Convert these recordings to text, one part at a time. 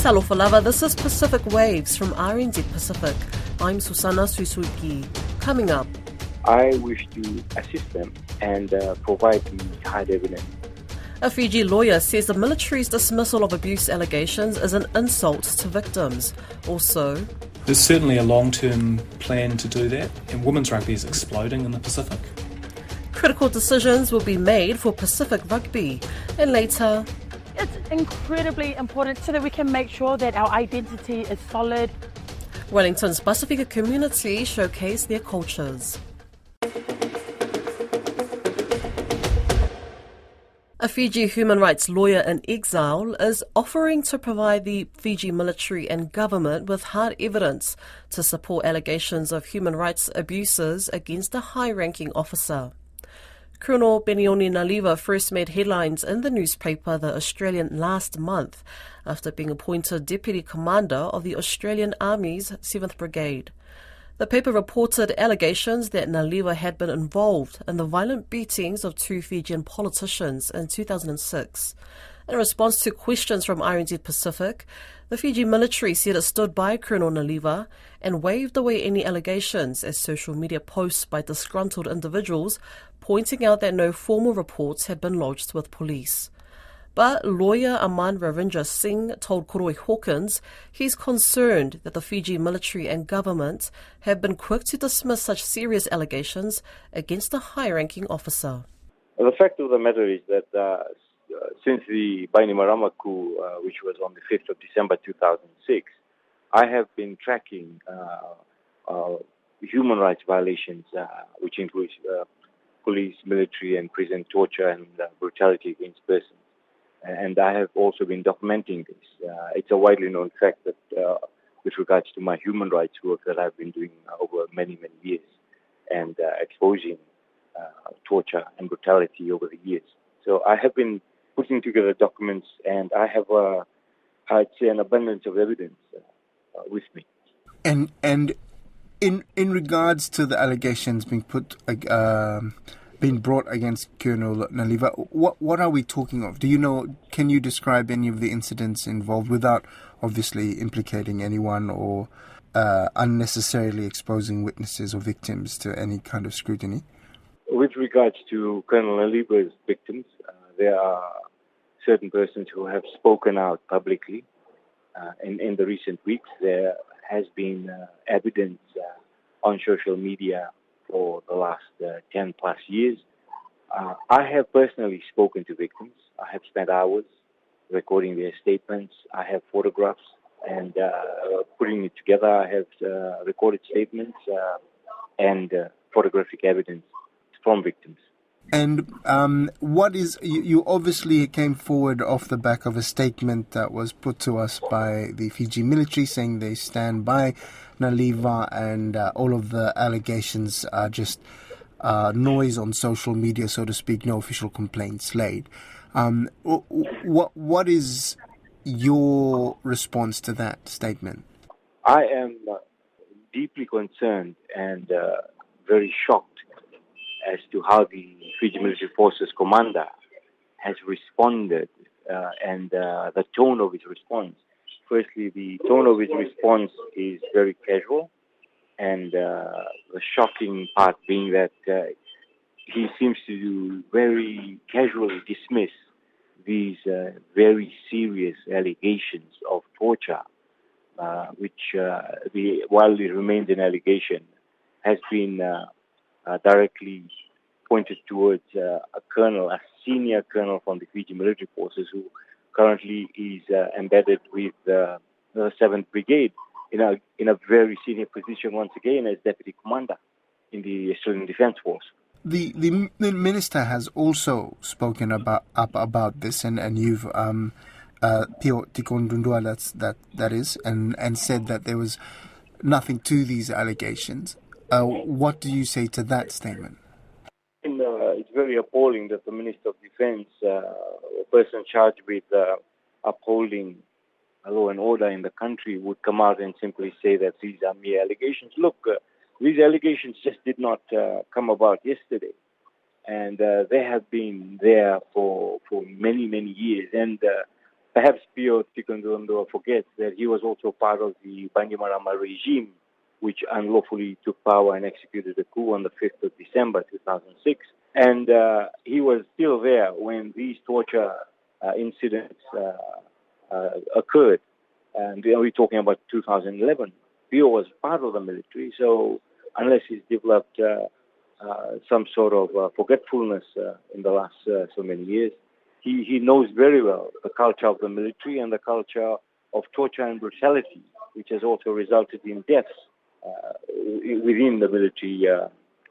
Salofalava, this is Pacific Waves from RNZ Pacific. I'm Susana Suisuki. Coming up, I wish to assist them and provide the hard evidence. a Fiji lawyer says the military's dismissal of abuse allegations is an insult to victims. Also, there's certainly a long-term plan to do that, and women's rugby is exploding in the Pacific. Critical decisions will be made for Pacific Rugby. And later, it's incredibly important so that we can make sure that our identity is solid. Wellington's Pasifika community showcase their cultures. A Fiji human rights lawyer in exile is offering to provide the Fiji military and government with hard evidence to support allegations of human rights abuses against a high-ranking officer. Colonel Benioni Naliva first made headlines in the newspaper The Australian last month after being appointed Deputy Commander of the Australian Army's 7th Brigade. The paper reported allegations that Naliva had been involved in the violent beatings of two Fijian politicians in 2006. In response to questions from RNZ Pacific, the Fiji military said it stood by Colonel Naliva and waved away any allegations as social media posts by disgruntled individuals pointing out that no formal reports had been lodged with police. But lawyer Aman Ravindra Singh told Koroi Hawkins he's concerned that the Fiji military and government have been quick to dismiss such serious allegations against a high-ranking officer. Well, the fact of the matter is that since the Bainimarama coup, which was on the 5th of December 2006, I have been tracking human rights violations, which includes police, military and prison torture and brutality against persons. And I have also been documenting this. It's a widely known fact that with regards to my human rights work that I've been doing over many, many years and exposing torture and brutality over the years. So I have been putting together documents and I have, I'd say, an abundance of evidence with me. And in regards to the allegations being being brought against Colonel Naliva, what are we talking of? Do you know? Can you describe any of the incidents involved without obviously implicating anyone or unnecessarily exposing witnesses or victims to any kind of scrutiny? With regards to Colonel Naliva's victims, there are certain persons who have spoken out publicly. In the recent weeks, there has been evidence on social media for the last 10 plus years. I have personally spoken to victims. I have spent hours recording their statements. I have photographs and putting it together. I have recorded statements and photographic evidence from victims. And what is, you obviously came forward off the back of a statement that was put to us by the Fiji military saying they stand by Naliva and all of the allegations are just noise on social media, so to speak, no official complaints laid. What is your response to that statement? I am deeply concerned and very shocked as to how the Fiji Military Forces commander has responded and the tone of his response. Firstly, the tone of his response is very casual, and the shocking part being that he seems to very casually dismiss these very serious allegations of torture, which, while it remains an allegation, has been directly pointed towards a colonel, a senior colonel from the Fiji military forces who currently is embedded with the 7th Brigade in a very senior position once again as Deputy Commander in the Australian Defence Force. The minister has also spoken about this, and you've Pio Tikondundua, that is, and said that there was nothing to these allegations. What do you say to that statement? It's very appalling that the Minister of Defence, a person charged with upholding law and order in the country, would come out and simply say that these are mere allegations. Look, these allegations just did not come about yesterday. And they have been there for many, many years. And Perhaps Pio Tikondondo forgets that he was also part of the Bandimarama regime, which unlawfully took power and executed a coup on the 5th of December 2006. And he was still there when these torture incidents occurred. And we're talking about 2011. Pio was part of the military, so unless he's developed some sort of forgetfulness in the last so many years, he knows very well the culture of the military and the culture of torture and brutality, which has also resulted in deaths within the military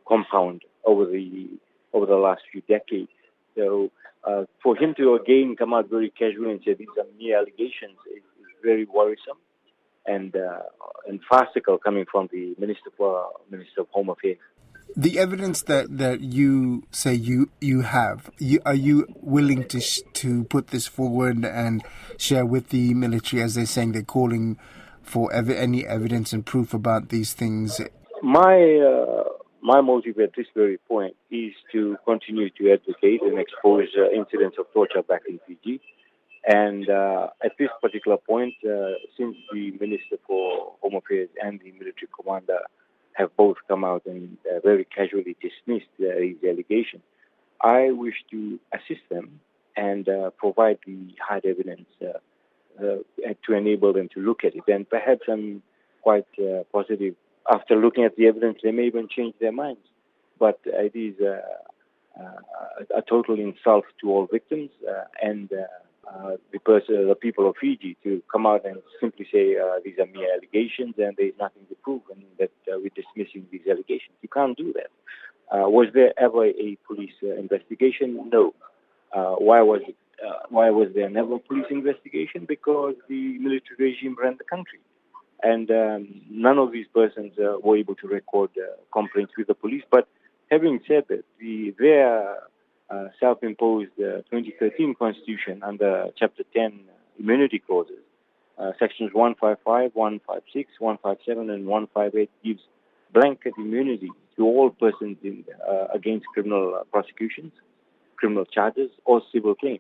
compound over the last few decades. So for him to again come out very casually and say these are mere allegations is very worrisome and farcical coming from the Minister of Home Affairs. The evidence that you say you have, are you willing to put this forward and share with the military, as they're saying they're calling for any evidence and proof about these things? My motive at this very point is to continue to advocate and expose incidents of torture back in Fiji. And at this particular point, since the Minister for Home Affairs and the military commander have both come out and very casually dismissed these allegations, I wish to assist them and provide the hard evidence to enable them to look at it. And perhaps I'm quite positive. After looking at the evidence, they may even change their minds. But it is a total insult to all victims and the people of Fiji to come out and simply say these are mere allegations and there is nothing to prove, and that we're dismissing these allegations. You can't do that. Was there ever a police investigation? No. Why was there never a police investigation? Because the military regime ran the country. And none of these persons were able to record complaints with the police. But having said that, their self-imposed 2013 Constitution under Chapter 10 immunity clauses, Sections 155, 156, 157, and 158 gives blanket immunity to all persons against criminal prosecutions, criminal charges, or civil claims.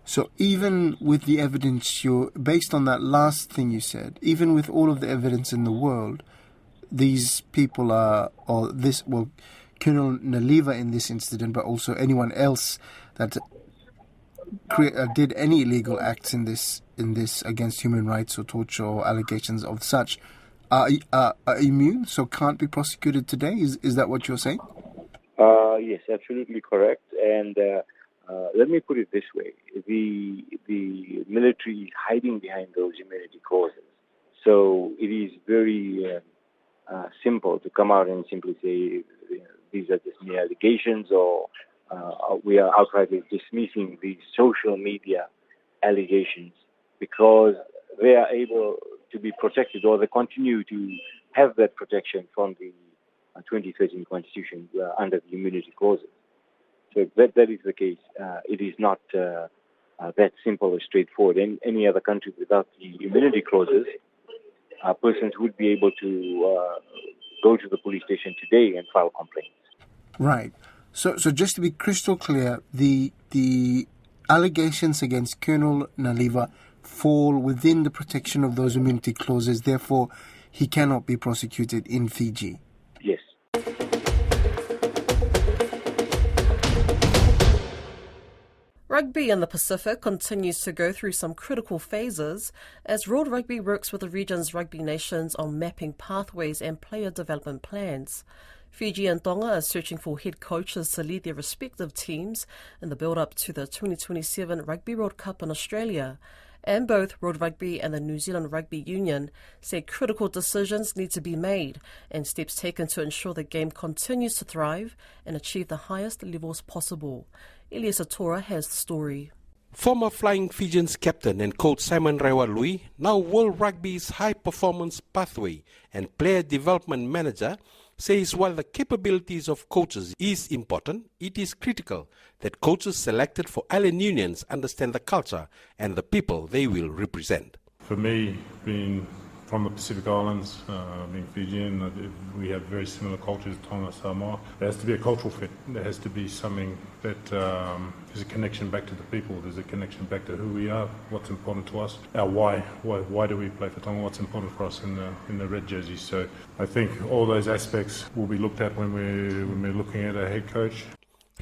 So even with the evidence, based on that last thing you said, even with all of the evidence in the world, these people Colonel Naliva in this incident, but also anyone else that did any illegal acts in this against human rights or torture or allegations of such, are immune, so can't be prosecuted today? Is that what you're saying? Yes, absolutely correct. And let me put it this way: the military is hiding behind those immunity clauses. So it is very simple to come out and simply say these are just mere allegations, or we are outrightly dismissing these social media allegations because they are able to be protected, or they continue to have that protection from the 2013 Constitution under the immunity clauses. So if that is the case, it is not that simple or straightforward. In any other country without the immunity clauses, persons would be able to go to the police station today and file complaints. Right. So just to be crystal clear, the allegations against Colonel Naliva fall within the protection of those immunity clauses. Therefore, he cannot be prosecuted in Fiji. Yes. Rugby in the Pacific continues to go through some critical phases as World Rugby works with the region's rugby nations on mapping pathways and player development plans. Fiji and Tonga are searching for head coaches to lead their respective teams in the build-up to the 2027 Rugby World Cup in Australia. And both World Rugby and the New Zealand Rugby Union said critical decisions need to be made and steps taken to ensure the game continues to thrive and achieve the highest levels possible. Elias Atora has the story. Former Flying Fijians captain and coach Simon Rewa-Lui, now World Rugby's high performance pathway and player development manager, says while the capabilities of coaches is important, it is critical that coaches selected for island unions understand the culture and the people they will represent. For me, being from the Pacific Islands, being Fijian, we have very similar cultures, Tonga, Samoa. There has to be a cultural fit. There has to be something that is a connection back to the people. There's a connection back to who we are, what's important to us, our why. Why do we play for Tonga? What's important for us in the red jerseys? So I think all those aspects will be looked at when we're looking at a head coach.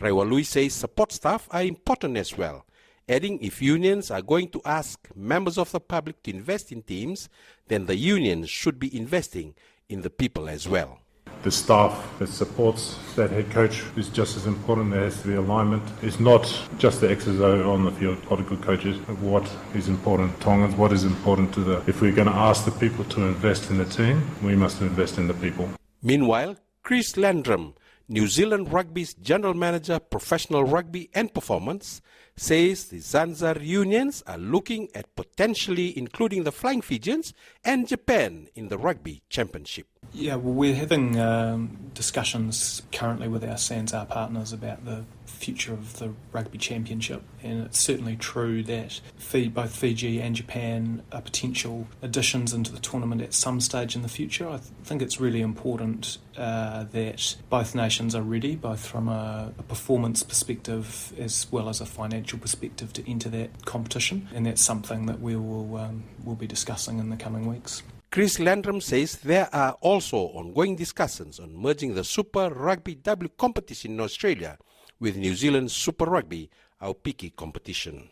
Rewa Lui says support staff are important as well, adding if unions are going to ask members of the public to invest in teams, then the unions should be investing in the people as well. The staff that supports that head coach is just as important. There has to be alignment. It's not just the X's on the field, a lot of good coaches. What is important to Tongans, what is important to if we're going to ask the people to invest in the team, we must invest in the people. Meanwhile, Chris Landrum, New Zealand Rugby's General Manager, Professional Rugby and Performance, says the Zanzar unions are looking at potentially including the Flying Fijians and Japan in the Rugby Championship. Yeah, well, we're having discussions currently with our Zanzar partners about the future of the Rugby Championship, and it's certainly true that both Fiji and Japan are potential additions into the tournament at some stage in the future. I think it's really important that both nations are ready, both from a performance perspective as well as a financial perspective, to enter that competition, and that's something that we'll be discussing in the coming weeks. Chris Landrum says there are also ongoing discussions on merging the Super Rugby W competition in Australia with New Zealand's Super Rugby Aupiki competition.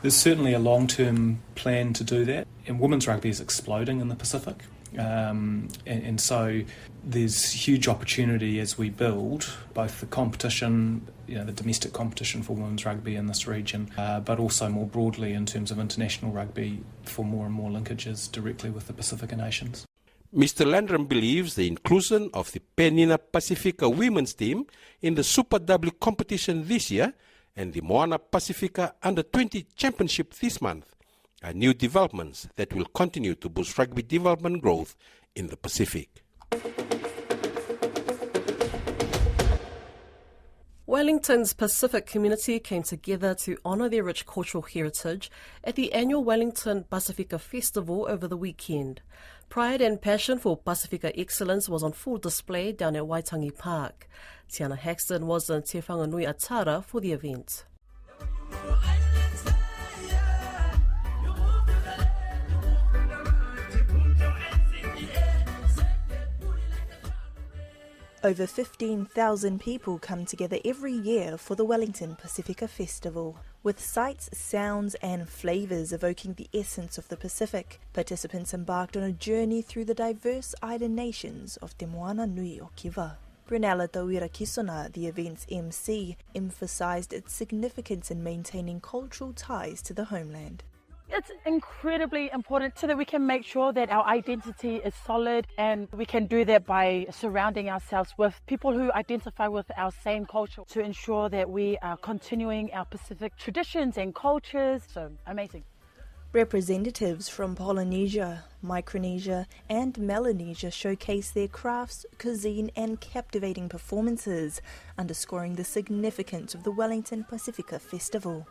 There's certainly a long-term plan to do that, and women's rugby is exploding in the Pacific. And so there's huge opportunity as we build both the competition, the domestic competition for women's rugby in this region, but also more broadly in terms of international rugby for more and more linkages directly with the Pacifica nations. Mr. Landrum believes the inclusion of the Penina Pacifica women's team in the Super W competition this year and the Moana Pacifica Under-20 Championship this month are new developments that will continue to boost rugby development growth in the Pacific. Wellington's Pacific community came together to honour their rich cultural heritage at the annual Wellington Pacifica Festival over the weekend. Pride and passion for Pacifica excellence was on full display down at Waitangi Park. Tiana Haxton was in Te Whanganui Atara for the event. Over 15,000 people come together every year for the Wellington Pacifica Festival. With sights, sounds and flavours evoking the essence of the Pacific, participants embarked on a journey through the diverse island nations of Te Moana Nui o Kiva. Brunella Tawira Kisona, the event's MC, emphasised its significance in maintaining cultural ties to the homeland. It's incredibly important so that we can make sure that our identity is solid, and we can do that by surrounding ourselves with people who identify with our same culture to ensure that we are continuing our Pacific traditions and cultures. So amazing. Representatives from Polynesia, Micronesia and Melanesia showcase their crafts, cuisine and captivating performances, underscoring the significance of the Wellington Pacifica Festival.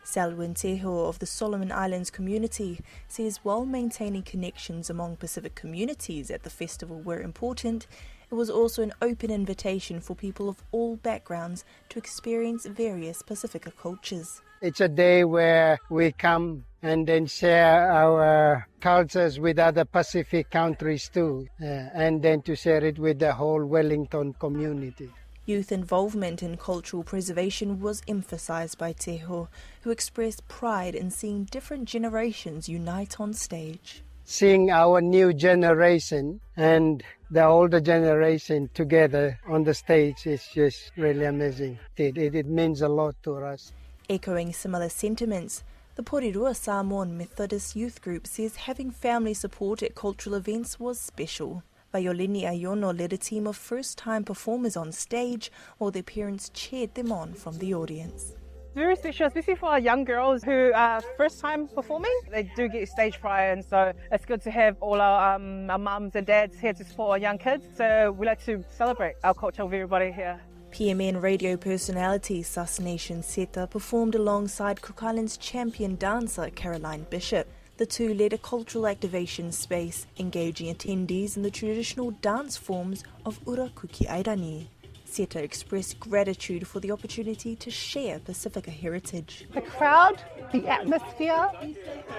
Selwyn Teho of the Solomon Islands community says while maintaining connections among Pacific communities at the festival were important, it was also an open invitation for people of all backgrounds to experience various Pacifica cultures. It's a day where we come and then share our cultures with other Pacific countries too, and then to share it with the whole Wellington community. Youth involvement in cultural preservation was emphasised by Teho, who expressed pride in seeing different generations unite on stage. Seeing our new generation and the older generation together on the stage is just really amazing. It means a lot to us. Echoing similar sentiments, the Porirua Samoan Methodist Youth Group says having family support at cultural events was special. Vaiolini Ayono led a team of first-time performers on stage, while their parents cheered them on from the audience. Very special, especially for our young girls who are first-time performing. They do get stage fright, and so it's good to have all our mums and dads here to support our young kids. So we like to celebrate our culture with everybody here. PMN radio personality Sus Nation Seta performed alongside Cook Island's champion dancer Caroline Bishop. The two led a cultural activation space, engaging attendees in the traditional dance forms of Urakuki Airani. Seta expressed gratitude for the opportunity to share Pacifica heritage. The crowd, the atmosphere,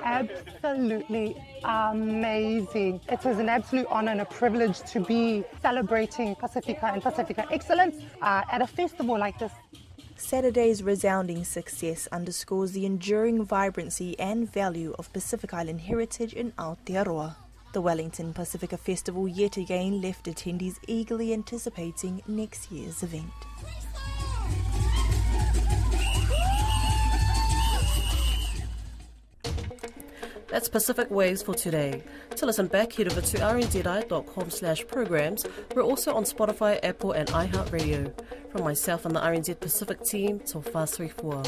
absolutely amazing. It is an absolute honor and a privilege to be celebrating Pacifica and Pacifica excellence at a festival like this. Saturday's resounding success underscores the enduring vibrancy and value of Pacific Island heritage in Aotearoa. The Wellington Pacifica Festival yet again left attendees eagerly anticipating next year's event. That's Pacific Waves for today. To listen back, head over to rnzi.com/programs. We're also on Spotify, Apple and iHeartRadio. From myself and the RNZ Pacific team, till 534.